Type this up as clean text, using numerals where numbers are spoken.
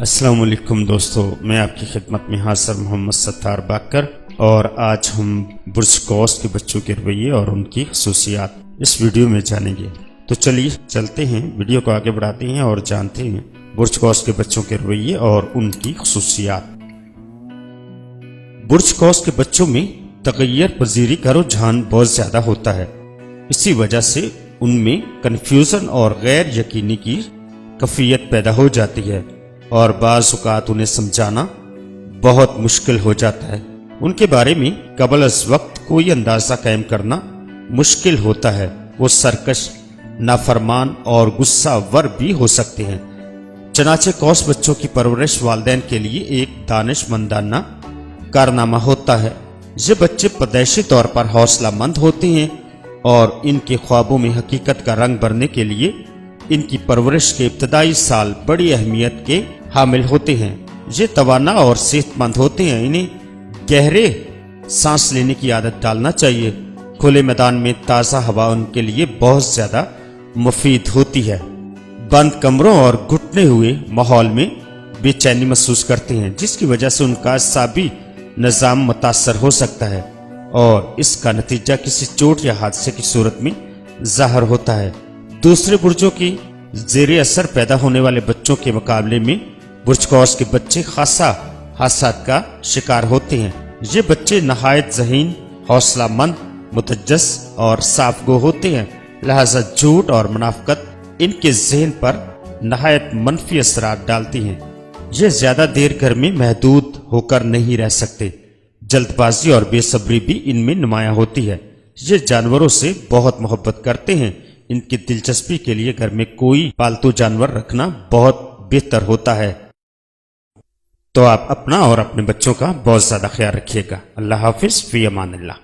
السلام علیکم دوستو، میں آپ کی خدمت میں حاضر محمد ستار باکر، اور آج ہم برج قوس کے بچوں کے رویے اور ان کی خصوصیات اس ویڈیو میں جانیں گے۔ تو چلیے چلتے ہیں، ویڈیو کو آگے بڑھاتے ہیں اور جانتے ہیں برج قوس کے بچوں کے رویے اور ان کی خصوصیات۔ برج قوس کے بچوں میں تغیر پذیری کا رجحان بہت زیادہ ہوتا ہے، اسی وجہ سے ان میں کنفیوژن اور غیر یقینی کی کیفیت پیدا ہو جاتی ہے، اور بعض اوقات انہیں سمجھانا بہت مشکل ہو جاتا ہے۔ ان کے بارے میں قبل از وقت کوئی اندازہ قائم کرنا مشکل ہوتا ہے۔ وہ سرکش، نافرمان اور غصہ ور بھی ہو سکتے ہیں۔ چنانچہ قوس بچوں کی پرورش والدین کے لیے ایک دانش مندانہ کارنامہ ہوتا ہے۔ یہ بچے پیدائشی طور پر حوصلہ مند ہوتے ہیں، اور ان کے خوابوں میں حقیقت کا رنگ بھرنے کے لیے ان کی پرورش کے ابتدائی سال بڑی اہمیت کے حامل ہوتے ہیں۔ یہ توانا اور صحت مند ہوتے ہیں۔ انہیں گہرے سانس لینے کی عادت ڈالنا چاہیے۔ کھلے میدان میں تازہ ہوا ان کے لیے بہت زیادہ مفید ہوتی ہے۔ بند کمروں اور گھٹنے ہوئے ماحول میں بے چینی محسوس کرتے ہیں، جس کی وجہ سے ان کا اعصابی نظام متاثر ہو سکتا ہے، اور اس کا نتیجہ کسی چوٹ یا حادثے کی صورت میں ظاہر ہوتا ہے۔ دوسرے برجوں کی زیر اثر پیدا ہونے والے بچوں کے مقابلے میں برج قوس کے بچے خاصا حادثات کا شکار ہوتے ہیں۔ یہ بچے نہایت ذہین، حوصلہ مند، متجس اور صاف گو ہوتے ہیں، لہذا جھوٹ اور منافقت ان کے ذہن پر نہایت منفی اثرات ڈالتی ہیں۔ یہ زیادہ دیر گھر میں محدود ہو کر نہیں رہ سکتے۔ جلد بازی اور بے صبری بھی ان میں نمایاں ہوتی ہے۔ یہ جانوروں سے بہت محبت کرتے ہیں۔ ان کی دلچسپی کے لیے گھر میں کوئی پالتو جانور رکھنا بہت بہتر ہوتا ہے۔ تو آپ اپنا اور اپنے بچوں کا بہت زیادہ خیال رکھیے گا۔ اللہ حافظ، فی امان اللہ۔